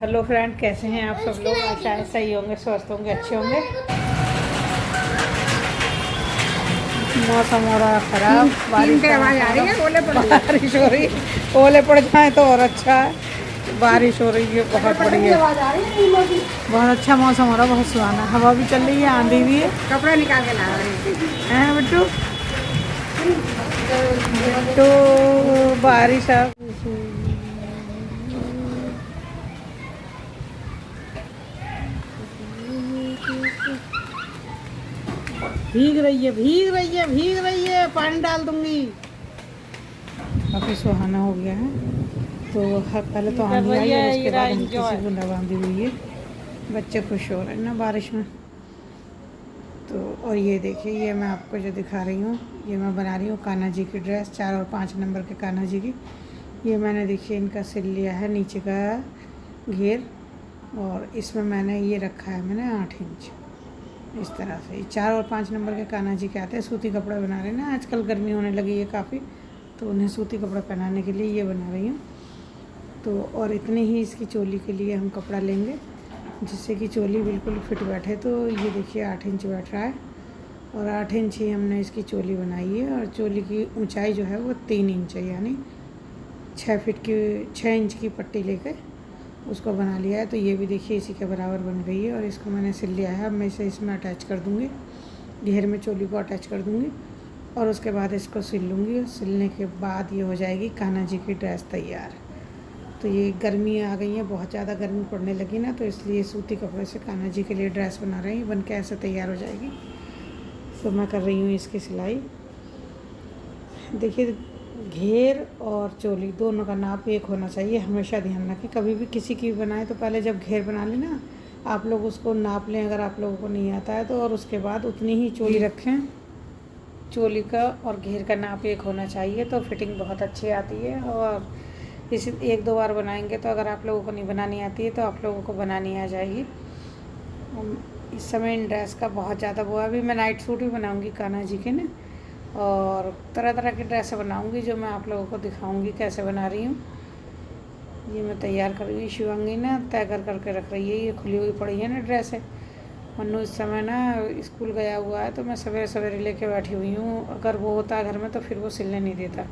Hello friend, कैसे हैं आप सब लोग। आशा है सही होंगे, स्वस्थ होंगे, अच्छे होंगे। मौसम हो रहा है खराब, बारिश की आवाज आ रही है, ओले पड़ रही है। बारिश हो रही है। ओले पड़ जाए तो और अच्छा है। बारिश हो रही है बहुत बढ़िया, आवाज आ रही है। बहुत अच्छा मौसम हो रहा है, बहुत सुहाना। हवा भी चल रही है, आंधी भी है। कपड़ा निकाल के ला रहे हैं बिट्टू? तो बारिश आ भीग रही है, भीग रही है, भीग रही है, पानी डाल दूंगी। काफ़ी सुहाना हो गया है। तो पहले तो आंधी आई और उसके बाद हल्की सी बूंदाबांदी हुई है। बच्चे खुश हो रहे हैं ना बारिश में। तो और ये देखिए, ये मैं आपको जो दिखा रही हूँ, ये मैं बना रही हूँ कान्हा जी की ड्रेस, 4 और 5 नंबर के कान्हा जी की। ये मैंने देखिए इनका सिल लिया है, नीचे का घेर, और इसमें मैंने ये रखा है, मैंने 8 इंच इस तरह से। 4 और 5 नंबर के कान्हा जी के आते हैं। सूती कपड़े बना रहे हैं ना, आजकल गर्मी होने लगी है काफ़ी, तो उन्हें सूती कपड़ा पहनाने के लिए ये बना रही हूँ। तो और इतने ही इसकी चोली के लिए हम कपड़ा लेंगे जिससे कि चोली बिल्कुल फिट बैठे। तो ये देखिए 8 इंच बैठ रहा है, और 8 इंच ही हमने इसकी चोली बनाई है। और चोली की ऊंचाई जो है वो 3 इंच है, यानी 6 इंच की पट्टी लेकर उसको बना लिया है। तो ये भी देखिए इसी के बराबर बन गई है, और इसको मैंने सिल लिया है। अब मैं इसे इसमें अटैच कर दूँगी, घेर में चोली को अटैच कर दूँगी, और उसके बाद इसको सिल लूँगी। सिलने के बाद ये हो जाएगी कान्हा जी की ड्रेस तैयार। तो ये गर्मी आ गई है, बहुत ज़्यादा गर्मी पड़ने लगी ना, तो इसलिए सूती कपड़े से कान्हा जी के लिए ड्रेस बना रहे हैं। बन के ऐसे तैयार हो जाएगी। तो मैं कर रही हूँ इसकी सिलाई। देखिए, घेर और चोली दोनों का नाप एक होना चाहिए। हमेशा ध्यान रखें, कभी भी किसी की भी बनाए तो पहले जब घेर बना लें ना, आप लोग उसको नाप लें अगर आप लोगों को नहीं आता है तो, और उसके बाद उतनी ही चोली रखें। चोली का और घेर का नाप एक होना चाहिए, तो फिटिंग बहुत अच्छी आती है। और इसी 1-2 बार बनाएंगे तो अगर आप लोगों को नहीं बनानी आती है तो आप लोगों को बनानी आ जाएगी। इस समय इन ड्रेस का बहुत ज़्यादा वो है। अभी मैं नाइट सूट भी बनाऊंगी कान्हा जी के ना, और तरह तरह की ड्रेसें बनाऊंगी जो मैं आप लोगों को दिखाऊंगी कैसे बना रही हूँ। ये मैं तैयार कर रही हूँ, शिवांगी ना तय कर करके रख रही है। ये खुली हुई पड़ी है ना ड्रेस है। मन्नू इस समय ना स्कूल गया हुआ है, तो मैं सवेरे सवेरे लेके बैठी हुई हूँ। अगर वो होता घर में तो फिर वो सिलने नहीं देता,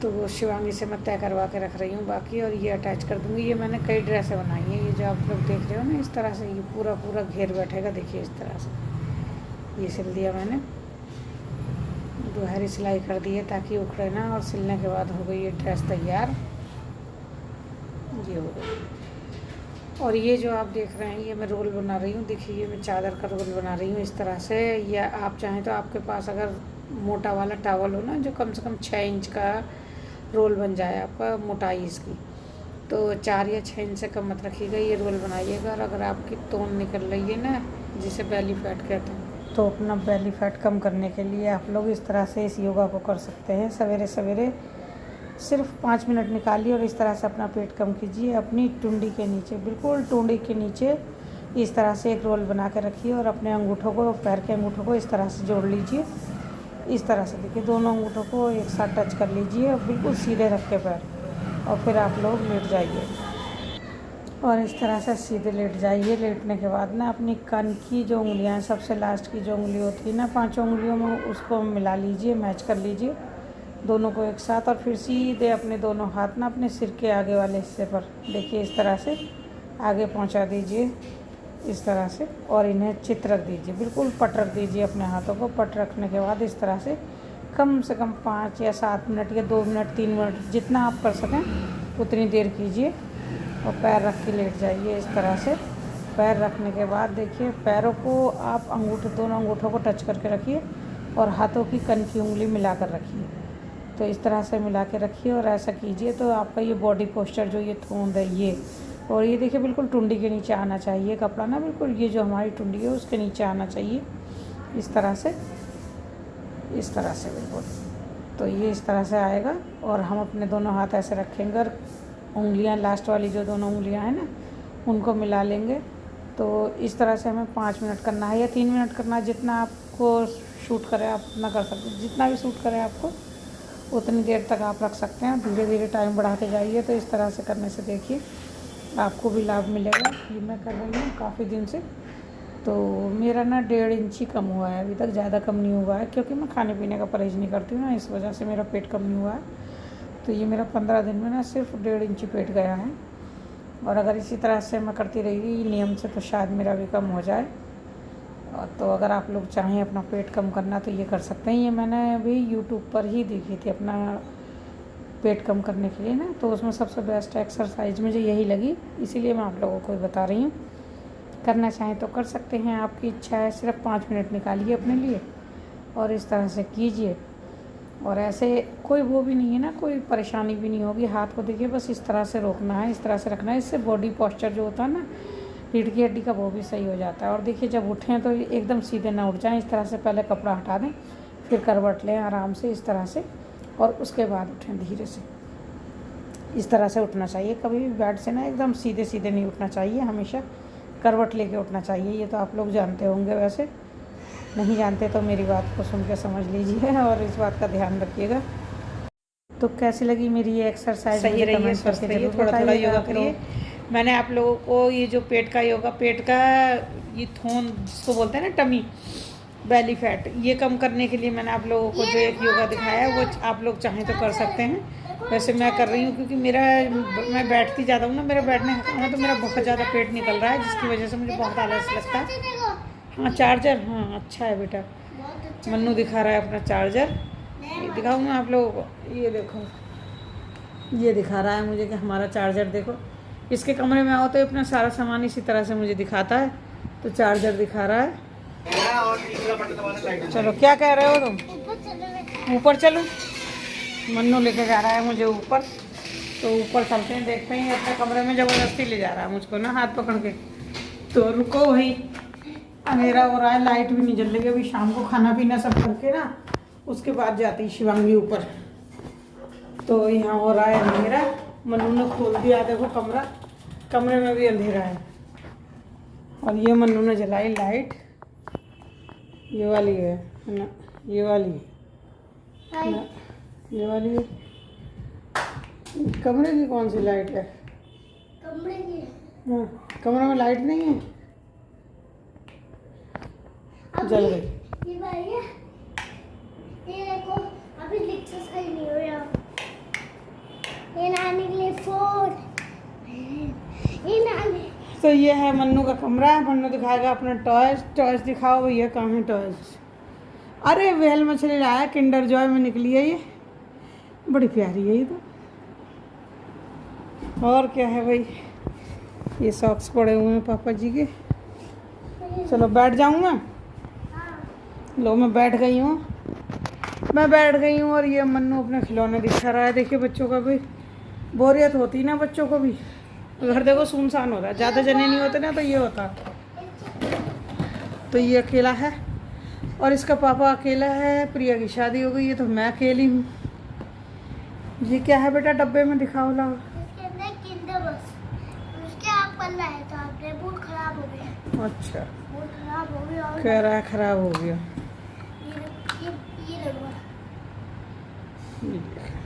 तो वो शिवांगी से मैं तय करवा के रख रही हूँ बाकी। और ये अटैच कर दूँगी। ये मैंने कई ड्रेसें बनाई हैं, ये जो आप लोग देख रहे हो ना इस तरह से, ये पूरा पूरा घेर बैठेगा। देखिए इस तरह से ये सिल दिया मैंने, दोहरी सिलाई कर दी है ताकि उखड़े ना, और सिलने के बाद हो गई ये ड्रेस तैयार। ये हो गई। और ये जो आप देख रहे हैं, ये मैं रोल बना रही हूँ। देखिए ये मैं चादर का रोल बना रही हूँ इस तरह से। या आप चाहें तो आपके पास अगर मोटा वाला टावल हो ना, जो कम से कम 6 इंच का रोल बन जाए आपका, मोटाई इसकी, तो 4 या 6 इंच से कम मत रखिएगा, ये रोल बनाइएगा। और अगर आपकी तोन निकल रही है ना, जिसे बेली फैट कहते हैं, तो अपना बेली फैट कम करने के लिए आप लोग इस तरह से इस योगा को कर सकते हैं। सवेरे सवेरे सिर्फ 5 मिनट निकालिए और इस तरह से अपना पेट कम कीजिए। अपनी टुंडी के नीचे, बिल्कुल टुंडी के नीचे इस तरह से एक रोल बना के रखिए, और अपने अंगूठों को, पैर के अंगूठों को इस तरह से जोड़ लीजिए। इस तरह से देखिए, दोनों अंगूठों को एक साथ टच कर लीजिए, और बिल्कुल सीधे रख के पैर, और फिर आप लोग लेट जाइए। और इस तरह से सीधे लेट जाइए। लेटने के बाद ना अपनी कन की जो उंगलियां हैं, सबसे लास्ट की जो उंगली होती है ना 5 उंगलियों में, उसको मिला लीजिए, मैच कर लीजिए दोनों को एक साथ। और फिर सीधे अपने दोनों हाथ ना अपने सिर के आगे वाले हिस्से पर, देखिए इस तरह से आगे पहुंचा दीजिए इस तरह से, और इन्हें चित रख दीजिए, बिल्कुल पट रख दीजिए अपने हाथों को। पट रखने के बाद इस तरह से कम 5 या 7 मिनट या 2 मिनट 3 मिनट, जितना आप कर सकें उतनी देर कीजिए। और पैर रख के लेट जाइए इस तरह से। पैर रखने के बाद देखिए, पैरों को आप अंगूठे, दोनों अंगूठों को टच करके रखिए, और हाथों की कन की उंगली मिला कर रखिए। तो इस तरह से मिला के रखिए और ऐसा कीजिए, तो आपका ये बॉडी पोस्चर जो ये थोंद है ये, और ये देखिए बिल्कुल टुंडी के नीचे आना चाहिए कपड़ा ना, बिल्कुल ये जो हमारी टुंडी है उसके नीचे आना चाहिए इस तरह से, इस तरह से बिल्कुल। तो ये इस तरह से आएगा, और हम अपने दोनों हाथ ऐसे रखेंगे, और उंगलियां, लास्ट वाली जो दोनों उंगलियां हैं ना, उनको मिला लेंगे। तो इस तरह से हमें 5 मिनट करना है या 3 मिनट करना है, जितना आपको शूट करे आप उतना कर सकते हैं, जितना भी सूट करे आपको उतनी देर तक आप रख सकते हैं। धीरे धीरे टाइम बढ़ाते जाइए। तो इस तरह से करने से देखिए आपको भी लाभ मिलेगा। ये मैं कर रही हूँ काफ़ी दिन से। तो मेरा ना 1.5 इंच ही कम हुआ है, अभी तक ज़्यादा कम नहीं हुआ है, क्योंकि मैं खाने पीने का परहेज़ नहीं करती हूँ ना, इस वजह से मेरा पेट कम नहीं हुआ है। तो ये मेरा 15 दिन में ना सिर्फ 1.5 इंच पेट गया है। और अगर इसी तरह से मैं करती रही नियम से तो शायद मेरा भी कम हो जाए। और तो अगर आप लोग चाहें अपना पेट कम करना तो ये कर सकते हैं। ये मैंने अभी यूट्यूब पर ही देखी थी अपना पेट कम करने के लिए ना, तो उसमें सबसे बेस्ट एक्सरसाइज मुझे यही लगी, इसीलिए मैं आप लोगों को बता रही हूँ। करना चाहें तो कर सकते हैं, आपकी इच्छा है। सिर्फ 5 मिनट निकालिए अपने लिए और इस तरह से कीजिए। और ऐसे कोई वो भी नहीं है ना, कोई परेशानी भी नहीं होगी। हाथ को देखिए बस इस तरह से रोकना है, इस तरह से रखना है। इससे बॉडी पोस्चर जो होता है ना रीढ़ की हड्डी का, वो भी सही हो जाता है। और देखिए जब उठें तो एकदम सीधे ना उठ जाएं, इस तरह से पहले कपड़ा हटा दें, फिर करवट लें आराम से इस तरह से, और उसके बाद उठें धीरे से। इस तरह से उठना चाहिए, कभी भी बेड से ना एकदम सीधे सीधे नहीं उठना चाहिए, हमेशा करवट लेके उठना चाहिए। ये तो आप लोग जानते होंगे, वैसे नहीं जानते तो मेरी बात को सुन के समझ लीजिए और इस बात का ध्यान रखिएगा। तो कैसी लगी मेरी ये एक्सरसाइज? सही रही है, स्वस्थ रहिए, थोड़ा थोड़ा योगा करिए। मैंने आप लोगों को ये जो पेट का योगा, पेट का ये थोन जिसको बोलते हैं ना टमी, बेली फैट, ये कम करने के लिए मैंने आप लोगों को जो एक योगा दिखाया है वो आप लोग चाहें तो कर सकते हैं। वैसे मैं कर रही हूँ क्योंकि मैं बैठती ज़्यादा हूँ ना, मेरा बैठने का काम है, तो मेरा बहुत ज़्यादा पेट निकल रहा है, जिसकी वजह से मुझे बहुत आलस लगता है। हाँ चार्जर, हाँ अच्छा है बेटा। मन्नू दिखा रहा है अपना चार्जर, दिखाऊँ मैं आप लोगों को। ये देखो, ये दिखा रहा है मुझे कि हमारा चार्जर देखो। इसके कमरे में आओ तो अपना सारा सामान इसी तरह से मुझे दिखाता है। तो चार्जर दिखा रहा है। चलो क्या कह रहे हो तुम? ऊपर चलो। मन्नू लेके जा रहा है मुझे ऊपर, तो ऊपर चलते हैं, देखते हैं। अपने कमरे में ज़बरदस्ती ले जा रहा है मुझको ना, हाथ पकड़ के। तो रुको भाई, अंधेरा हो रहा है, लाइट भी नहीं जल रही। अभी शाम को खाना पीना सब करके ना उसके बाद जाती शिवांगी ऊपर। तो यहाँ हो रहा है अंधेरा, मन्नू ने खोल दिया देखो कमरा, कमरे में भी अंधेरा है। और ये मन्नू ने जलाई लाइट, ये वाली है ना, ये वाली ना, ये वाली है। कमरे की कौन सी लाइट है? कमरे की? हाँ, कमरे में लाइट नहीं है, जल गई। ये भाई है, ये देखो अभी एक्सरसाइज नहीं हो रहा। ये नानी के लिए फोन, ये नानी। तो ये है मन्नू का कमरा। मन्नू दिखाएगा अपना टॉयज। टॉयज दिखाओ भैया, कहाँ है टॉयज? अरे वेल मछली लाया, किंडर जॉय में निकली है ये, बड़ी प्यारी है ये तो। और क्या है भाई, ये सॉक्स पड़े हुए हैं पापा जी के। चलो बैठ जाऊँ मैं? लो मैं बैठ गई हूँ, मैं बैठ गई हूँ। और ये मन्नू अपने खिलौने दिखा रहा है। देखिए बच्चों का भी बोरियत होती ना, बच्चों को भी। घर देखो सुनसान हो रहा है, ज़्यादा जने नहीं होते ना तो ये होता। तो ये अकेला है और इसका पापा अकेला है। प्रिया की शादी हो गई है तो मैं अकेली हूँ। ये क्या है बेटा डब्बे में? दिखाओ लाओ। इसके अंदर किंडर बस, उसके आग पल्ला है तो आपने बूट खराब हो गया। अच्छा, बूट खराब हो गया और कह रहा है खराब हो गया। ये लगवा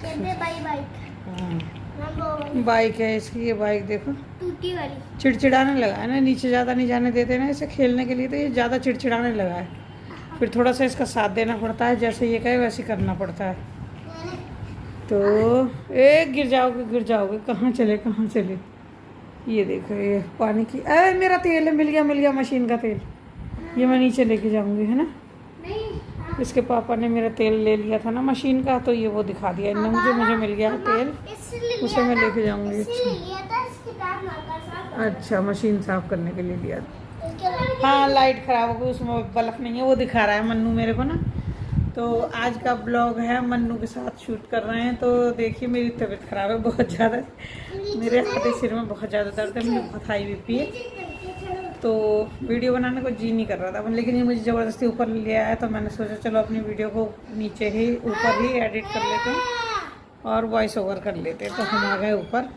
कहते बाइक। हाँ नंबर बाइक है इसकी, ये बाइक देखो टूटी वाली। चिड़चिड़ाने लगा है ना, नीचे ज़्यादा नहीं जाने देते ना इसे खेलने के लिए, तो ये ज़्यादा चिड़चिड़ाने लगा है। फिर थोड़ा सा इसका साथ देना पड़ता है, जैसे ये कहे वैसे करना पड़ता है। तो गिर जाओगे। कहाँ चले? ये देखो ये पानी की, अरे मेरा तेल है, मिल गया मशीन का तेल। ये मैं नीचे लेके जाऊंगी, है ना। नहीं, इसके पापा ने मेरा तेल ले लिया था ना मशीन का, तो ये वो दिखा दिया इन्होंने, मुझे मिल गया तेल, उसे मैं लेके जाऊंगी। अच्छा, मशीन साफ करने के लिए लिया था। हाँ लाइट ख़राब हो गई, उसमें बल्ब नहीं है, वो दिखा रहा है मन्नू मेरे को ना। तो आज का ब्लॉग है मन्नू के साथ शूट कर रहे हैं। तो देखिए मेरी तबीयत ख़राब है बहुत ज़्यादा, मेरे हाथ सिर में बहुत ज़्यादा दर्द है, मुझे बहुत हाई बीपी है। तो वीडियो बनाने को जी नहीं कर रहा था, लेकिन ये मुझे ज़बरदस्ती ऊपर ले आया, तो मैंने सोचा चलो अपनी वीडियो को नीचे ही ऊपर ही एडिट कर लेते हैं और वॉइस ओवर कर लेते हैं। तो हम आ गए ऊपर।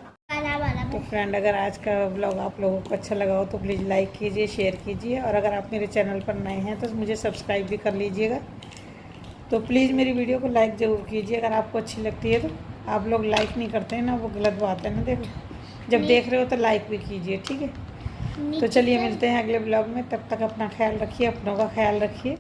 तो फ्रेंड, अगर आज का ब्लॉग आप लोगों को अच्छा लगा हो तो प्लीज़ लाइक कीजिए, शेयर कीजिए, और अगर आप मेरे चैनल पर नए हैं तो मुझे सब्सक्राइब भी कर लीजिएगा। तो प्लीज़ मेरी वीडियो को लाइक ज़रूर कीजिए अगर आपको अच्छी लगती है तो। आप लोग लाइक नहीं करते हैं ना, वो गलत बात है ना। देखो जब देख रहे हो तो लाइक भी कीजिए, ठीक है। तो चलिए मिलते हैं अगले ब्लॉग में, तब तक अपना ख्याल रखिए, अपनों का ख्याल रखिए।